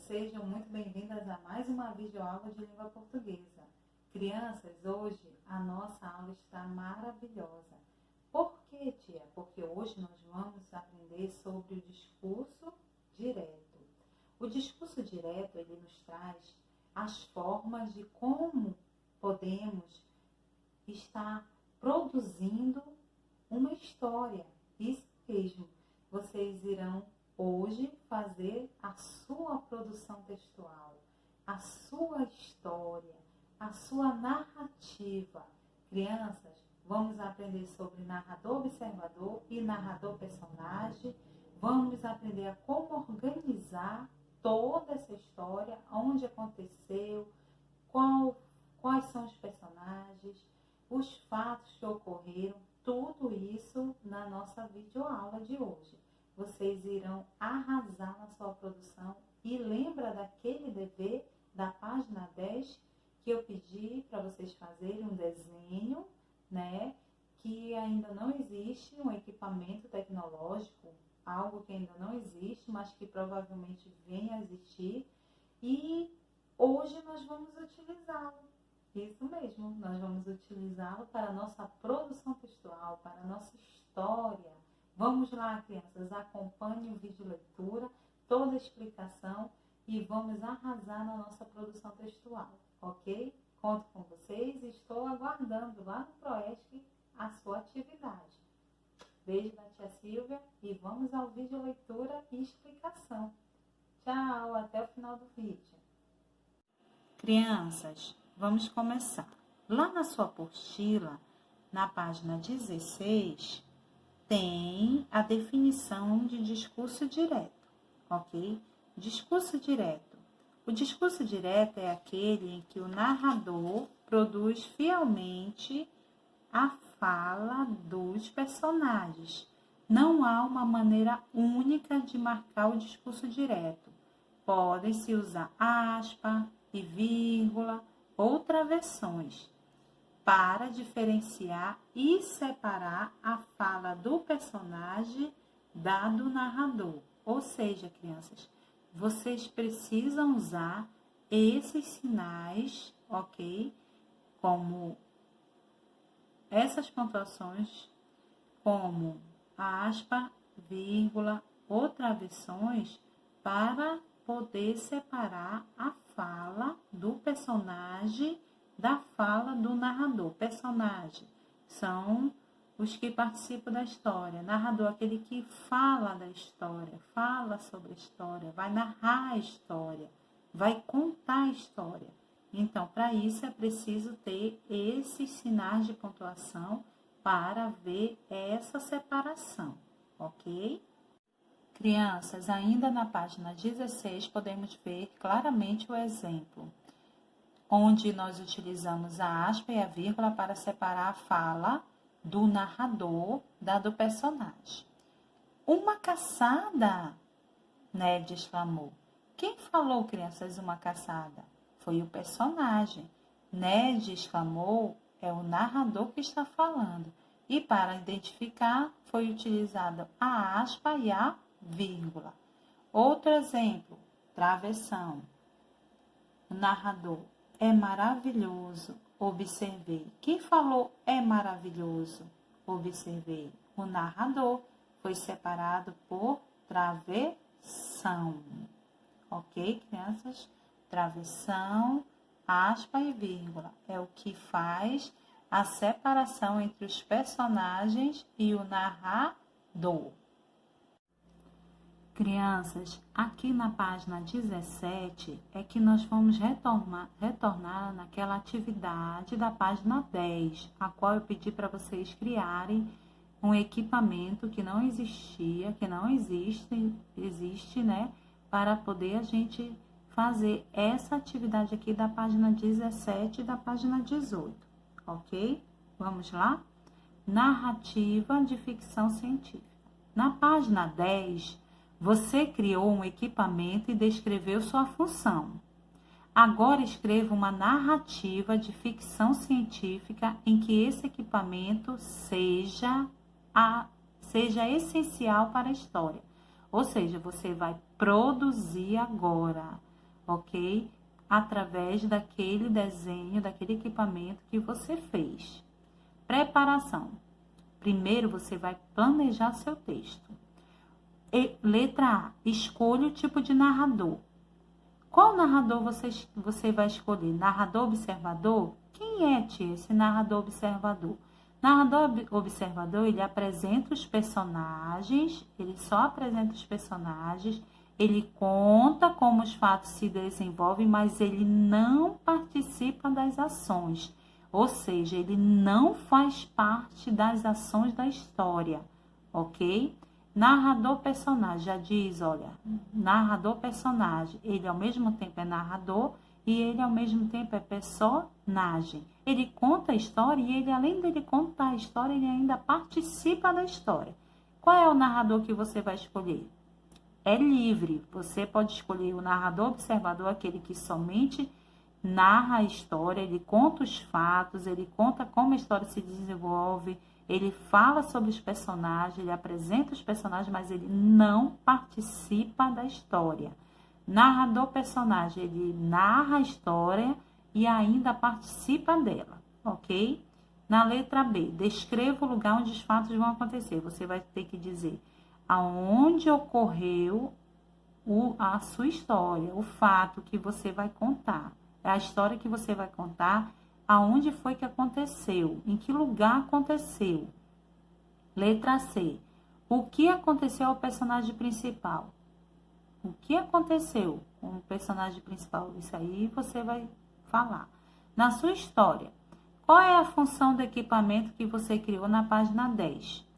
Sejam muito bem-vindas a mais uma videoaula de língua portuguesa. Crianças, hoje a nossa aula está maravilhosa. Por quê, tia? Porque hoje nós vamos aprender sobre o discurso direto. O discurso direto, ele nos traz as formas de como podemos estar produzindo uma história. Isso mesmo, vocês irão hoje fazer a sua produção textual, a sua história, a sua narrativa. Crianças, vamos aprender sobre narrador-observador e narrador-personagem. Vamos aprender a como organizar toda essa história, onde aconteceu, quais são os personagens, os fatos que ocorreram, tudo isso na nossa videoaula de hoje. Vocês irão arrasar na sua produção e lembra daquele dever da página 10 que eu pedi para vocês fazerem um desenho, né? Que ainda não existe um equipamento tecnológico, algo que ainda não existe, mas que provavelmente venha a existir. E hoje nós vamos utilizá-lo. Isso mesmo, nós vamos utilizá-lo para a nossa produção textual, para a nossa história. Vamos lá, crianças, acompanhem o vídeo leitura, toda a explicação e vamos arrasar na nossa produção textual, ok? Conto com vocês e estou aguardando lá no Proesc a sua atividade. Beijo da tia Silvia e vamos ao vídeo leitura e explicação. Tchau, até o final do vídeo. Crianças, vamos começar. Lá na sua apostila, na página 16, tem a definição de discurso direto, ok? Discurso direto. O discurso direto é aquele em que o narrador produz fielmente a fala dos personagens. Não há uma maneira única de marcar o discurso direto. Podem-se usar aspa e vírgula ou travessões para diferenciar e separar a fala do personagem da do narrador. Ou seja, crianças, vocês precisam usar esses sinais, ok? Como essas pontuações, como aspa, vírgula ou travessões, para poder separar a fala do personagem da fala do narrador. Personagem são os que participam da história. Narrador, aquele que fala da história, fala sobre a história, vai narrar a história, vai contar a história. Então, para isso é preciso ter esses sinais de pontuação para ver essa separação, ok? Crianças, ainda na página 16, podemos ver claramente o exemplo, onde nós utilizamos a aspa e a vírgula para separar a fala do narrador da do personagem. Uma caçada, Ned exclamou. Quem falou, crianças, uma caçada? Foi o personagem. Ned exclamou, é o narrador que está falando. E para identificar, foi utilizada a aspa e a vírgula. Outro exemplo, travessão. O narrador. É maravilhoso, observei. Quem falou é maravilhoso, observei? O narrador. Foi separado por travessão. Ok, crianças? Travessão, aspa e vírgula. É o que faz a separação entre os personagens e o narrador. Crianças, aqui na página 17 é que nós vamos retornar naquela atividade da página 10, a qual eu pedi para vocês criarem um equipamento que não existia, que não existe, né? Para poder a gente fazer essa atividade aqui da página 17 e da página 18, ok? Vamos lá? Narrativa de ficção científica. Na página 10, você criou um equipamento e descreveu sua função. Agora escreva uma narrativa de ficção científica em que esse equipamento seja essencial para a história. Ou seja, você vai produzir agora ok? Através daquele desenho, daquele equipamento que você fez. Preparação. Primeiro você vai planejar seu texto. Letra A, escolha o tipo de narrador. Qual narrador você vai escolher? Narrador observador? Quem é, tia, esse narrador observador? Narrador observador, ele apresenta os personagens, ele só apresenta os personagens, ele conta como os fatos se desenvolvem, mas ele não participa das ações. Ou seja, ele não faz parte das ações da história, ok? Narrador personagem, já diz, olha, narrador personagem, ele ao mesmo tempo é narrador e ele ao mesmo tempo é personagem. Ele conta a história e ele, além dele contar a história, ele ainda participa da história. Qual é o narrador que você vai escolher? É livre, você pode escolher o narrador observador, aquele que somente narra a história, ele conta os fatos, ele conta como a história se desenvolve, ele fala sobre os personagens, ele apresenta os personagens, mas ele não participa da história. Narrador personagem, ele narra a história e ainda participa dela, ok? Na letra B, descreva o lugar onde os fatos vão acontecer. Você vai ter que dizer aonde ocorreu a sua história, o fato que você vai contar. É a história que você vai contar, aonde foi que aconteceu, em que lugar aconteceu. Letra C. O que aconteceu ao personagem principal? O que aconteceu com o personagem principal? Isso aí você vai falar. Na sua história, qual é a função do equipamento que você criou na página 10?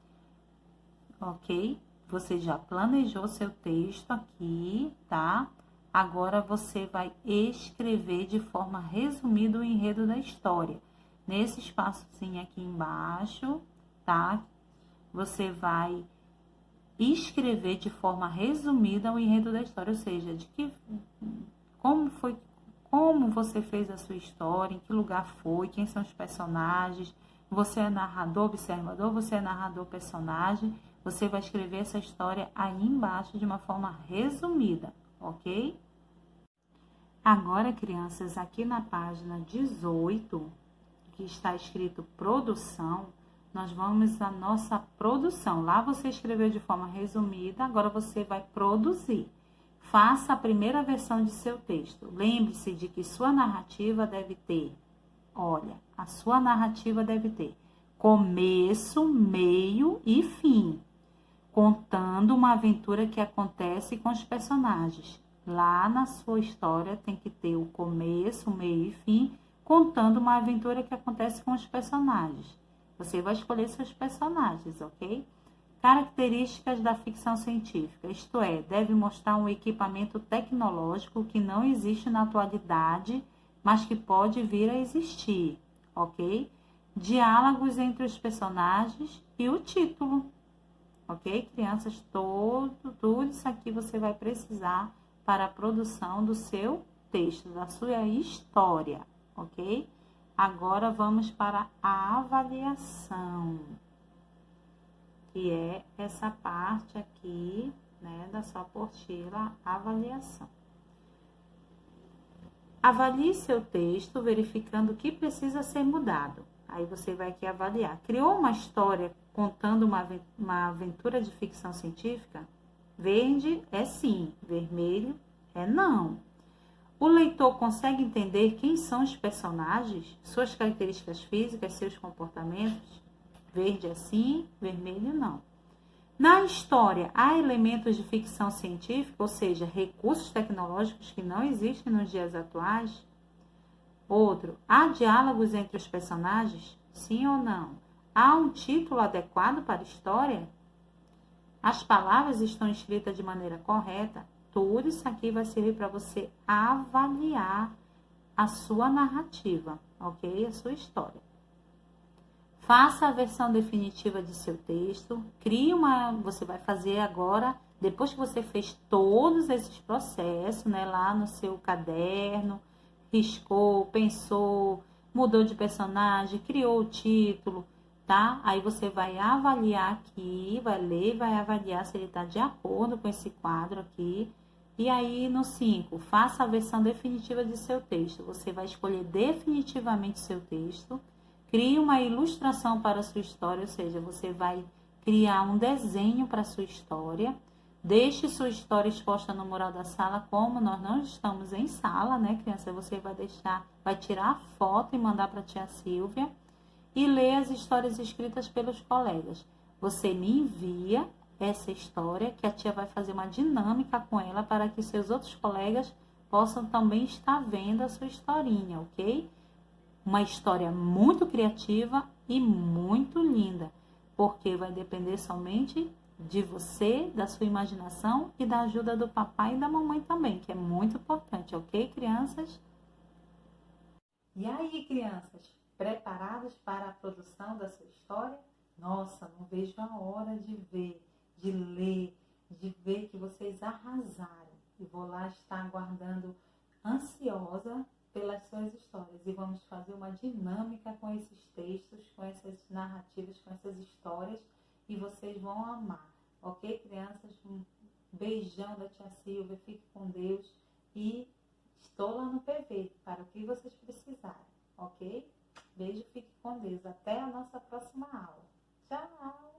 Ok? Você já planejou seu texto aqui, tá? Agora você vai escrever de forma resumida o enredo da história. Nesse espaçozinho aqui embaixo, tá? Você vai escrever de forma resumida o enredo da história, ou seja, como você fez a sua história, em que lugar foi, quem são os personagens, você é narrador, observador, você é narrador, personagem. Você vai escrever essa história aí embaixo de uma forma resumida, ok? Agora, crianças, aqui na página 18, que está escrito produção, nós vamos à nossa produção. Lá você escreveu de forma resumida, agora você vai produzir. Faça a primeira versão de seu texto. Lembre-se de que sua narrativa deve ter, olha, a sua narrativa deve ter começo, meio e fim, contando uma aventura que acontece com os personagens. Lá na sua história tem que ter o começo, meio e fim, contando uma aventura que acontece com os personagens. Você vai escolher seus personagens, ok? Características da ficção científica, isto é, deve mostrar um equipamento tecnológico que não existe na atualidade, mas que pode vir a existir, ok? Diálogos entre os personagens e o título, ok? Crianças, tudo isso aqui você vai precisar para a produção do seu texto, da sua história, ok? Agora vamos para a avaliação, que é essa parte aqui, né, da sua apostila, avaliação. Avalie seu texto verificando o que precisa ser mudado. Aí você vai aqui avaliar. Criou uma história contando uma aventura de ficção científica? Verde é sim, vermelho é não. O leitor consegue entender quem são os personagens, suas características físicas, seus comportamentos? Verde é sim, vermelho não. Na história, há elementos de ficção científica, ou seja, recursos tecnológicos que não existem nos dias atuais? Outro, há diálogos entre os personagens? Sim ou não? Há um título adequado para a história? As palavras estão escritas de maneira correta? Tudo isso aqui vai servir para você avaliar a sua narrativa, ok? A sua história. Faça a versão definitiva de seu texto. Você vai fazer agora, depois que você fez todos esses processos, né? Lá no seu caderno, riscou, pensou, mudou de personagem, criou o título, tá? Aí você vai avaliar aqui, vai ler, vai avaliar se ele está de acordo com esse quadro aqui. E aí, no 5, faça a versão definitiva de seu texto. Você vai escolher definitivamente seu texto. Crie uma ilustração para a sua história, ou seja, você vai criar um desenho para a sua história. Deixe sua história exposta no mural da sala, como nós não estamos em sala, né, criança? Você vai tirar a foto e mandar para a tia Silvia e ler as histórias escritas pelos colegas. Você me envia essa história, que a tia vai fazer uma dinâmica com ela para que seus outros colegas possam também estar vendo a sua historinha, ok? Uma história muito criativa e muito linda, porque vai depender somente de você, da sua imaginação e da ajuda do papai e da mamãe também, que é muito importante, ok, crianças? E aí, crianças, preparados para a produção da sua história? Nossa, não vejo a hora de ver, de ler, de ver que vocês arrasaram. E vou lá estar aguardando, ansiosa pelas suas histórias. E vamos fazer uma dinâmica com esses textos, com essas narrativas, com essas histórias. E vocês vão amar. Ok, crianças? Um beijão da tia Silvia. Fique com Deus. E estou lá no PV para o que vocês precisarem. Ok? Beijo, fique com Deus. Até a nossa próxima aula. Tchau!